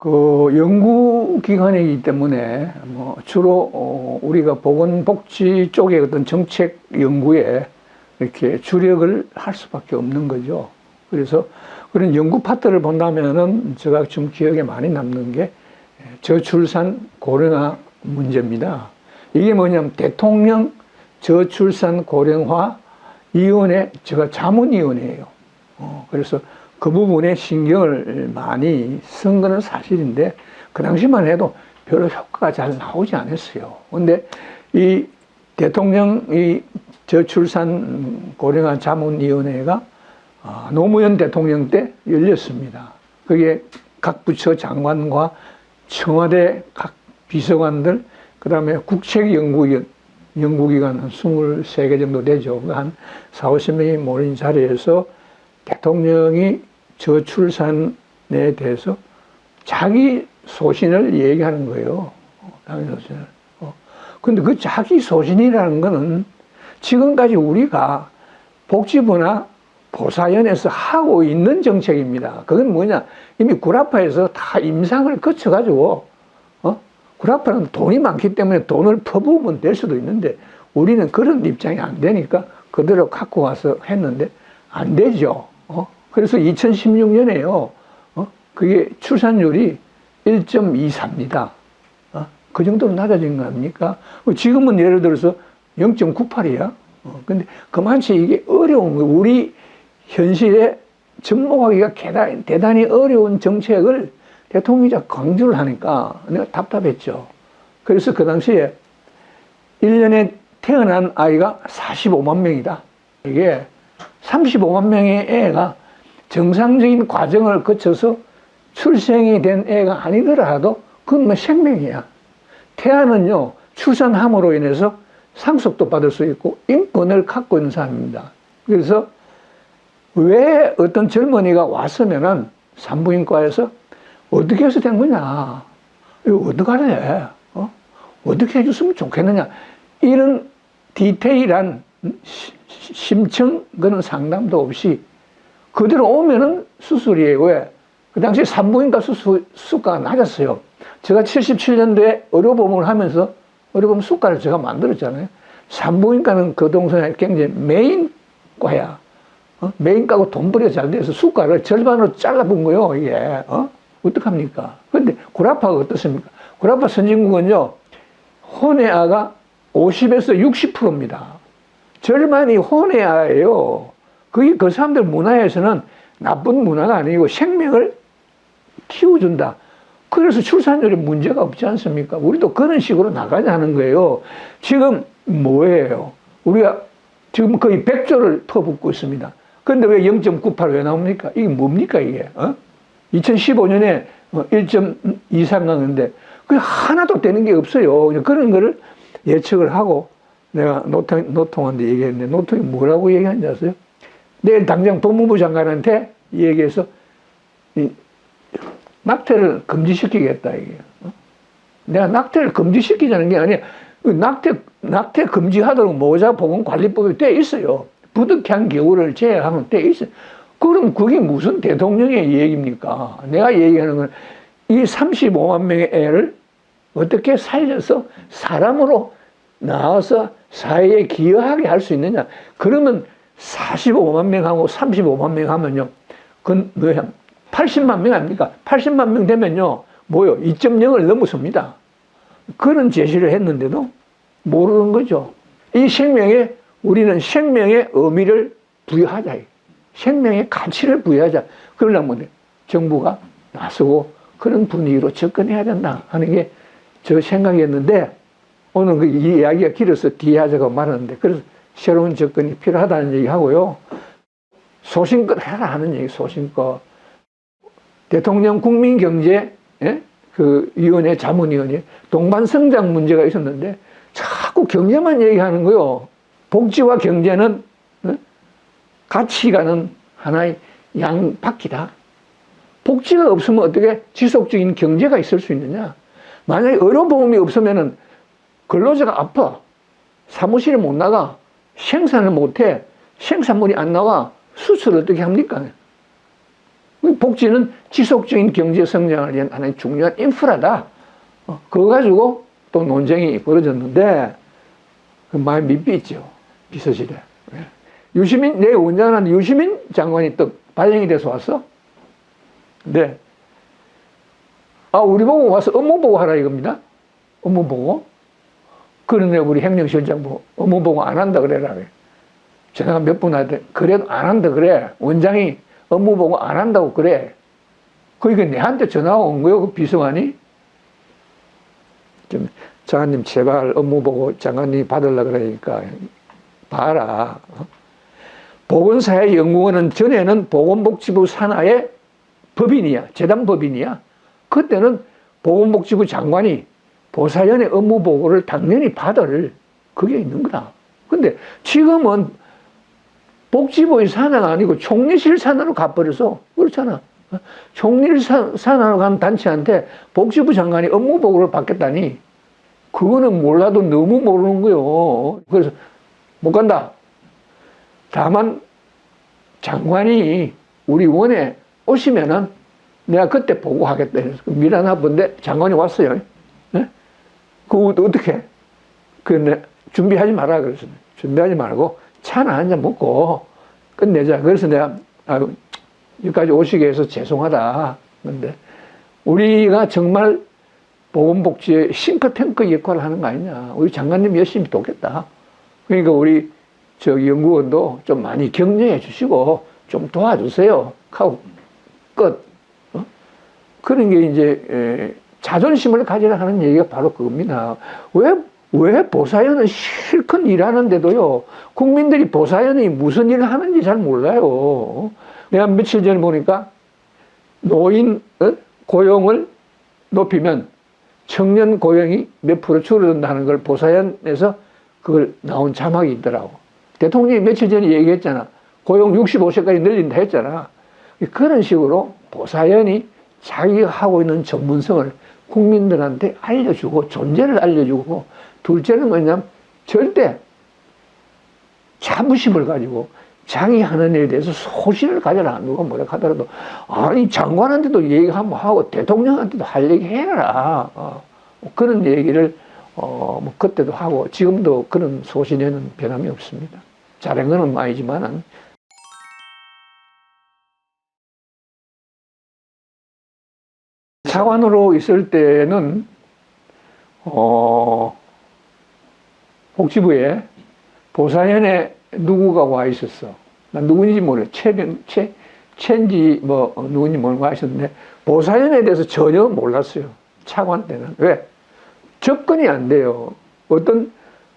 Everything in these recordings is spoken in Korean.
연구기관이기 때문에 주로 우리가 보건복지 쪽의 어떤 정책 연구에 이렇게 주력을 할 수밖에 없는 거죠. 그래서 그런 연구 파트를 본다면은 제가 좀 기억에 많이 남는 게 저출산 고령화 문제입니다. 이게 뭐냐면 대통령 저출산 고령화 위원회, 제가 자문위원회예요. 그래서 그 부분에 신경을 많이 쓴 거는 사실인데, 그 당시만 해도 별로 효과가 잘 나오지 않았어요. 근데 이 대통령 이 저출산 고령화 자문위원회가 노무현 대통령 때 열렸습니다. 그게 각 부처 장관과 청와대 각 비서관들, 그 다음에 국책연구기관 한 23개 정도 되죠. 한 4, 50명이 모인 자리에서 대통령이 저출산에 대해서 자기 소신을 얘기하는 거예요. 자기 소신을. 근데 그 자기 소신이라는 거는 지금까지 우리가 복지부나 보사연에서 하고 있는 정책입니다. 그건 뭐냐? 이미 구라파에서 다 임상을 거쳐가지고, 구라파는 돈이 많기 때문에 돈을 퍼부으면 될 수도 있는데, 우리는 그런 입장이 안 되니까 그대로 갖고 와서 했는데, 안 되죠. 그래서 2016년에요. 그게 출산율이 1.24입니다. 그 정도로 낮아진 거 아닙니까? 지금은 예를 들어서 0.98이야. 근데 그만치 이게 어려운 거, 우리 현실에 접목하기가 대단히 어려운 정책을 대통령이 강조를 하니까 내가 답답했죠. 그래서 그 당시에 1년에 태어난 아이가 45만 명이다. 이게 35만 명의 애가 정상적인 과정을 거쳐서 출생이 된 애가 아니더라도 그건 뭐 생명이야. 태아는요, 출산함으로 인해서 상속도 받을 수 있고 인권을 갖고 있는 사람입니다. 그래서 왜 어떤 젊은이가 왔으면은 산부인과에서 어떻게 해서 된 거냐? 이거 어떡하래? 어떻게 해줬으면 좋겠느냐? 이런 디테일한 심층 그런 상담도 없이 그대로 오면은 수술이에요. 왜? 그 당시에 산부인과 수가가 낮았어요. 제가 77년도에 의료보험을 하면서 의료보험 수가를 제가 만들었잖아요. 산부인과는 그 동선에 굉장히 메인과야. 메인과고 돈벌이가 잘 돼서 수가를 절반으로 잘라본 거예요, 이게. 어떡합니까? 근데 구라파가 어떻습니까? 구라파 선진국은요, 혼외아가 50에서 60%입니다. 절반이 혼외아예요. 그게 그 사람들 문화에서는 나쁜 문화가 아니고 생명을 키워준다. 그래서 출산율에 문제가 없지 않습니까? 우리도 그런 식으로 나가자는 거예요. 지금 뭐예요? 우리가 지금 거의 100조를 퍼붓고 있습니다. 그런데 왜 0.98 왜 나옵니까? 이게 뭡니까, 이게? 2015년에 1.23 나왔는데, 그게 하나도 되는 게 없어요. 그런 거를 예측을 하고, 내가 노통한테 얘기했는데, 노통이 뭐라고 얘기하는지 아세요? 내일 당장 법무부 장관한테 얘기해서, 낙태를 금지시키겠다, 이게. 내가 낙태를 금지시키자는 게 아니야. 낙태 금지하도록 모자보건관리법이 돼 있어요. 부득이한 경우를 제외하면 돼 있어요. 그럼 그게 무슨 대통령의 얘기입니까? 내가 얘기하는 건 이 35만 명의 애를 어떻게 살려서 사람으로 나와서 사회에 기여하게 할 수 있느냐. 그러면 45만 명하고 35만 명 하면요. 그건 뭐야? 80만 명 아닙니까? 80만 명 되면요. 뭐요? 2.0을 넘어섭니다. 그런 제시를 했는데도 모르는 거죠. 이 생명에, 우리는 생명의 의미를 부여하자. 생명의 가치를 부여하자. 그러려면 정부가 나서고 그런 분위기로 접근해야 된다 하는 게 저 생각이었는데, 오늘 이 이야기가 길어서 뒤에 하자고 말하는데, 그래서 새로운 접근이 필요하다는 얘기 하고요. 소신껏 해라 하는 얘기, 소신껏. 대통령 국민경제, 그 위원회, 자문위원회, 동반성장 문제가 있었는데, 자꾸 경제만 얘기하는 거요. 복지와 경제는, 같이 가는 하나의 양바퀴다. 복지가 없으면 어떻게 지속적인 경제가 있을 수 있느냐? 만약에 의료보험이 없으면은 근로자가 아파. 사무실에 못 나가. 생산을 못 해. 생산물이 안 나와. 수술을 어떻게 합니까? 복지는 지속적인 경제 성장을 위한 하나의 중요한 인프라다. 그거 가지고 또 논쟁이 벌어졌는데, 그 많이 민폐있죠. 비서실에. 유시민, 내 원장한테 유시민 장관이 또 발령이 돼서 왔어? 네. 우리 보고 와서 업무 보고 하라 이겁니다. 업무 보고. 그런데 우리 행정실장부 업무 보고 안 한다 그래라. 전화가 몇 분한테 그래도 안 한다 그래. 원장이 업무 보고 안 한다고 그래. 그러니까 내한테 전화가 온 거예요. 그 비서관이. 좀 장관님 제발 업무 보고 장관님이 받으려고 그러니까 봐라. 보건사회연구원은 전에는 보건복지부 산하의 법인이야. 재단법인이야. 그때는 보건복지부 장관이 보사연의 업무 보고를 당연히 받을 그게 있는 거다. 근데 지금은 복지부의 산하가 아니고 총리실 산하로 가버려서 그렇잖아. 총리실 산하로 간 단체한테 복지부 장관이 업무 보고를 받겠다니 그거는 몰라도 너무 모르는 거요. 그래서 못 간다. 다만 장관이 우리 원에 오시면은 내가 그때 보고하겠다. 미라나 본데 장관이 왔어요. 네? 그거 어떻게? 그런데 준비하지 마라. 그래서 준비하지 말고 차나 한잔 먹고 끝내자. 그래서 내가 여기까지 오시게 해서 죄송하다. 근데 우리가 정말 보건복지의 싱크탱크 역할을 하는 거 아니냐. 우리 장관님 열심히 돕겠다. 그러니까 우리 연구원도 좀 많이 격려해 주시고 좀 도와주세요. 하고 끝. 그런 게 이제 자존심을 가지라 하는 얘기가 바로 그겁니다. 왜 보사연은 실컷 일하는데도요, 국민들이 보사연이 무슨 일을 하는지 잘 몰라요. 내가 며칠 전에 보니까 노인 고용을 높이면 청년 고용이 몇 프로 줄어든다는 걸 보사연에서 그걸 나온 자막이 있더라고. 대통령이 며칠 전에 얘기했잖아. 고용 65세까지 늘린다 했잖아. 그런 식으로 보사연이 자기가 하고 있는 전문성을 국민들한테 알려주고 존재를 알려주고 둘째는 뭐냐면 절대 자부심을 가지고 자기 하는 일에 대해서 소신을 가져라. 누가 뭐라 하더라도 아니 장관한테도 얘기 한번 하고 대통령한테도 할 얘기 해라. 그런 얘기를 뭐 그때도 하고 지금도 그런 소신에는 변함이 없습니다. 잘한 건 아니지만은 차관으로 있을 때는 복지부에 보사연에 누구가 와 있었어. 난 누군지 모르겠어. 최인지 뭐 누군지 모르고 와 있었는데 보사연에 대해서 전혀 몰랐어요. 차관 때는. 왜? 접근이 안 돼요. 어떤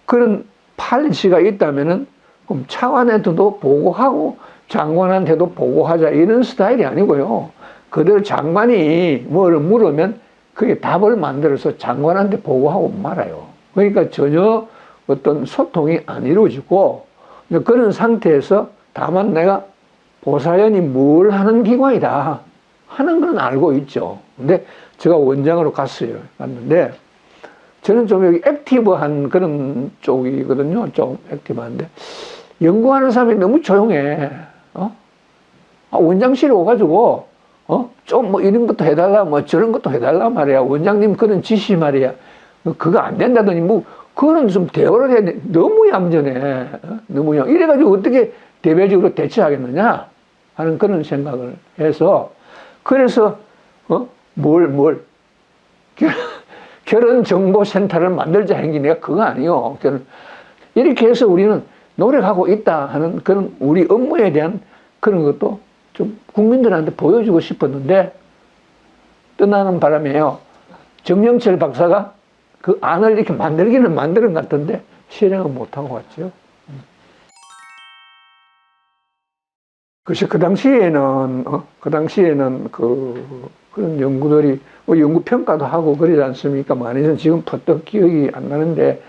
그런 팔씨가 있다면은 그럼 차관한테도 보고하고 장관한테도 보고하자 이런 스타일이 아니고요. 그대로 장관이 뭘 물으면 그게 답을 만들어서 장관한테 보고하고 말아요. 그러니까 전혀 어떤 소통이 안 이루어지고 그런 상태에서 다만 내가 보사연이 뭘 하는 기관이다 하는 건 알고 있죠. 근데 제가 원장으로 갔는데 저는 좀 여기 액티브한 그런 쪽이거든요. 좀 액티브한데 연구하는 사람이 너무 조용해. 원장실에 오가지고 좀 뭐 이런 것도 해달라, 뭐 저런 것도 해달라 말이야. 원장님 그런 지시 말이야. 그거 안 된다더니 뭐, 그거는 좀 대화를 해야 돼. 너무 얌전해. 너무 이래가지고 어떻게 대외적으로 대처하겠느냐 하는 그런 생각을 해서, 그래서, 결혼정보센터를 만들자 한 게 내가 그거 아니요. 이렇게 해서 우리는 노력하고 있다 하는 그런 우리 업무에 대한 그런 것도 좀 국민들한테 보여주고 싶었는데 떠나는 바람에요. 정영철 박사가 그 안을 이렇게 만들기는 만드는 것 같은데 실행은 못하고 왔죠. 그래서 그 당시에는 그런 연구들이 연구 평가도 하고 그러지 않습니까? 많이는 지금 퍼뜩 기억이 안 나는데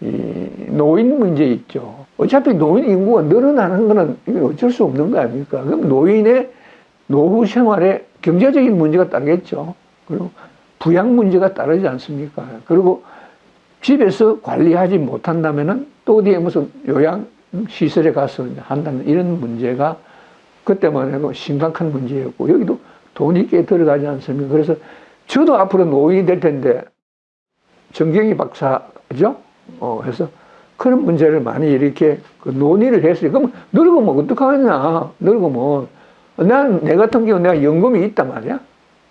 이 노인 문제 있죠. 어차피 노인 인구가 늘어나는 거는 어쩔 수 없는 거 아닙니까? 그럼 노인의 노후 생활에 경제적인 문제가 따르겠죠. 그리고 부양 문제가 따르지 않습니까? 그리고 집에서 관리하지 못한다면은 또 어디에 무슨 요양 시설에 가서 한다는 이런 문제가 그때만 해도 심각한 문제였고, 여기도 돈이 꽤 들어가지 않습니까? 그래서 저도 앞으로 노인이 될 텐데, 정경희 박사죠? 해서 그런 문제를 많이 이렇게 논의를 했어요. 그럼 늙으면 어떡하겠냐? 늙으면. 내 같은 경우 내가 연금이 있단 말이야.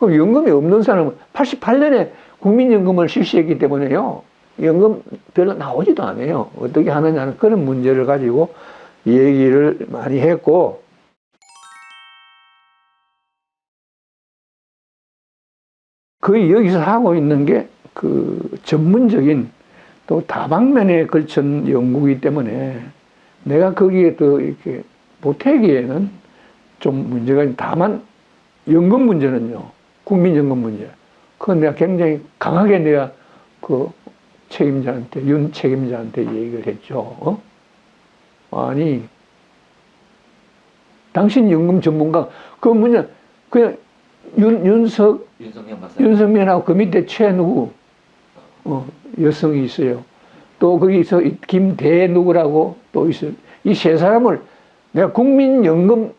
그럼 연금이 없는 사람은 88년에 국민연금을 실시했기 때문에요. 연금 별로 나오지도 않아요. 어떻게 하느냐는 그런 문제를 가지고 얘기를 많이 했고, 거의 여기서 하고 있는 게 그 전문적인 또 다방면에 걸친 연구이기 때문에 내가 거기에 더 이렇게 보태기에는 좀 문제가 있는, 다만 연금 문제는요, 국민연금 문제, 그건 내가 굉장히 강하게 내가 그 책임자한테, 윤 책임자한테 얘기를 했죠. 아니, 당신 연금 전문가, 그 뭐냐, 그냥 윤석열하고 그 밑에 최 누구, 여성이 있어요. 또 거기서 김대 누구라고 또 있어요. 이 세 사람을 내가 국민연금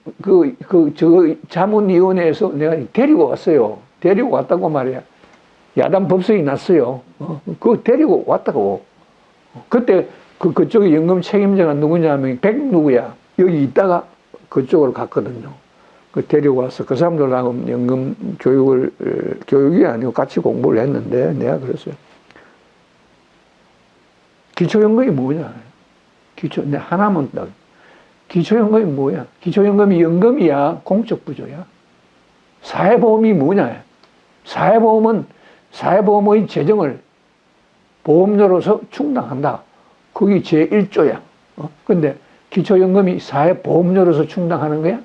저 자문위원회에서 내가 데리고 왔어요. 데리고 왔다고 말이야. 야단 법석이 났어요. 그거 데리고 왔다고. 그때 그쪽에 연금 책임자가 누구냐 하면 백 누구야. 여기 있다가 그쪽으로 갔거든요. 그 데리고 와서 그 사람들하고 연금 교육이 아니고 같이 공부를 했는데 내가 그랬어요. 기초연금이 뭐냐? 내 하나만 딱. 기초연금이 뭐야? 기초연금이 연금이야? 공적 부조야? 사회보험이 뭐냐? 사회보험의 재정을 보험료로서 충당한다. 그게 제1조야. 근데 기초연금이 사회보험료로서 충당하는 거야?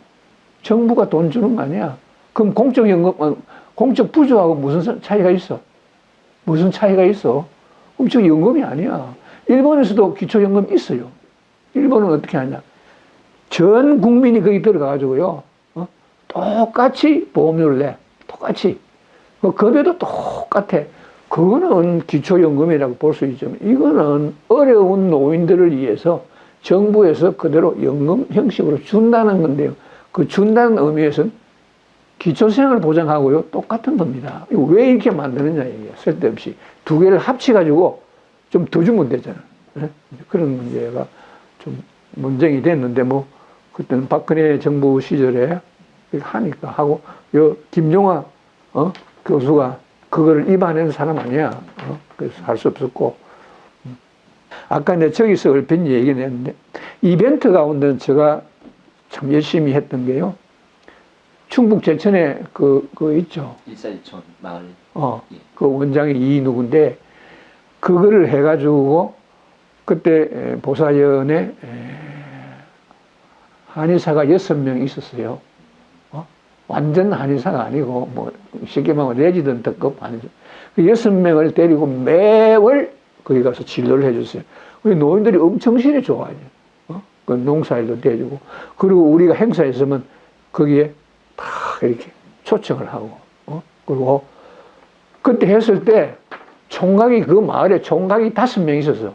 정부가 돈 주는 거 아니야? 그럼 공적 부조하고 무슨 차이가 있어? 무슨 차이가 있어? 그럼 저 연금이 아니야. 일본에서도 기초연금 있어요. 일본은 어떻게 하냐? 전 국민이 거기 들어가가지고요, 똑같이 보험료를 내. 똑같이. 급여도 똑같아. 그거는 기초연금이라고 볼 수 있지만, 이거는 어려운 노인들을 위해서 정부에서 그대로 연금 형식으로 준다는 건데요. 그 준다는 의미에서는 기초생활 보장하고요, 똑같은 겁니다. 왜 이렇게 만드느냐, 이게. 쓸데없이. 두 개를 합쳐가지고 좀 더 주면 되잖아. 그런 문제가 좀 논쟁이 됐는데, 뭐, 그때는 박근혜 정부 시절에 하니까 하고, 김용화, 교수가 그거를 입안한 사람 아니야. 그래서 할 수 없었고. 아까 내가 저기서 얼핏 얘기를 했는데, 이벤트 가운데는 제가 참 열심히 했던 게요. 충북 제천에 있죠. 일사이촌 마을. 그 원장이 이 누군데, 그거를 해가지고, 그때 보사연에 한의사가 6명 있었어요. 완전 한의사가 아니고, 뭐, 쉽게 말하면 레지던트급 아니죠. 그 6명을 데리고 매월 거기 가서 진료를 해줬어요. 우리 노인들이 엄청 실에 좋아해요. 그 농사일도 대주고. 그리고 우리가 행사 있으면 거기에 다 이렇게 초청을 하고, 그리고 그때 했을 때 총각이 그 마을에 총각이 5명 있었어.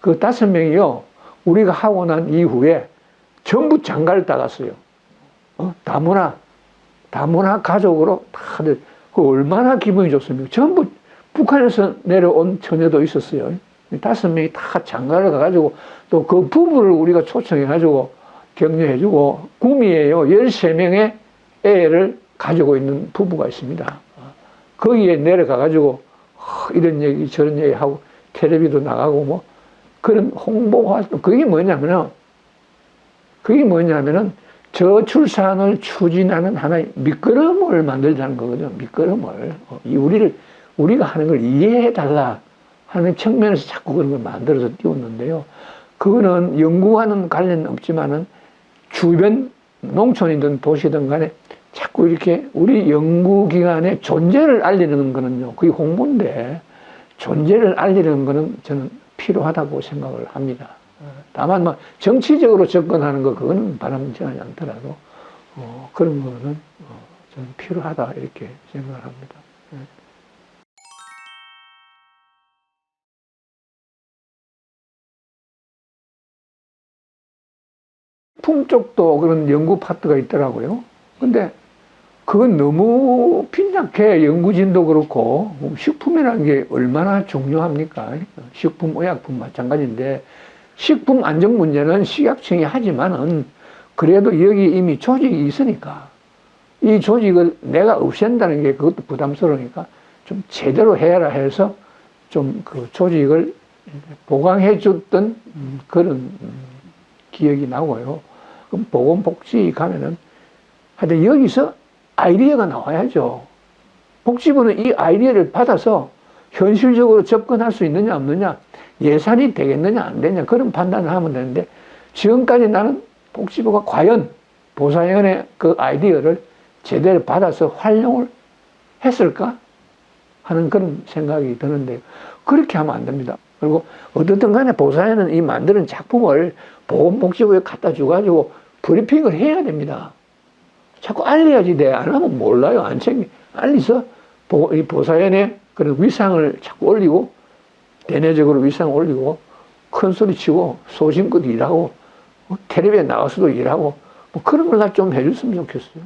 그 5명이요, 우리가 하고 난 이후에 전부 장가를 따갔어요. 다문화 가족으로 다들, 그 얼마나 기분이 좋습니까? 전부 북한에서 내려온 처녀도 있었어요. 5명이 다 장가를 가가지고, 또 그 부부를 우리가 초청해가지고 격려해주고, 구미에요, 13명의 애를 가지고 있는 부부가 있습니다. 거기에 내려가가지고, 이런 얘기, 저런 얘기 하고, 텔레비도 나가고, 뭐, 그런 홍보 활동, 그게 뭐냐면은, 저출산을 추진하는 하나의 밑거름을 만들자는 거거든요. 밑거름을. 우리가 하는 걸 이해해달라 하는 측면에서 자꾸 그런 걸 만들어서 띄웠는데요. 그거는 연구와는 관련은 없지만은 주변 농촌이든 도시든 간에 자꾸 이렇게 우리 연구기관의 존재를 알리는 거는요, 그게 홍보인데, 존재를 알리는 거는 저는 필요하다고 생각을 합니다. 다만 뭐 정치적으로 접근하는 거, 그거는 바람직하지 않더라도 그런 거는 저는 필요하다 이렇게 생각을 합니다. 품 쪽도 그런 연구 파트가 있더라고요. 근데 그건 너무 빈약해. 연구진도 그렇고 식품이라는 게 얼마나 중요합니까? 식품, 의약품 마찬가지인데 식품 안전 문제는 식약청이 하지만은 그래도 여기 이미 조직이 있으니까 이 조직을 내가 없앤다는 게 그것도 부담스러우니까 좀 제대로 해라 해서 좀 그 조직을 보강해 줬던 그런 기억이 나고요. 그럼 보건복지 가면은 하여튼 여기서 아이디어가 나와야죠. 복지부는 이 아이디어를 받아서 현실적으로 접근할 수 있느냐 없느냐, 예산이 되겠느냐 안 되느냐 그런 판단을 하면 되는데 지금까지 나는 복지부가 과연 보살연의 그 아이디어를 제대로 받아서 활용을 했을까 하는 그런 생각이 드는데 그렇게 하면 안 됩니다. 그리고 어떻든 간에 보살연은 이 만드는 작품을 보건복지부에 갖다 줘가지고 브리핑을 해야 됩니다. 자꾸 알려야지 돼. 안 하면 몰라요. 안 챙겨. 알리서 이 보살연의 그런 위상을 자꾸 올리고 대내적으로 위상을 올리고 큰 소리 치고 소신껏 일하고 텔레비에 나가서도 일하고 뭐 그런 걸 좀 해줬으면 좋겠어요.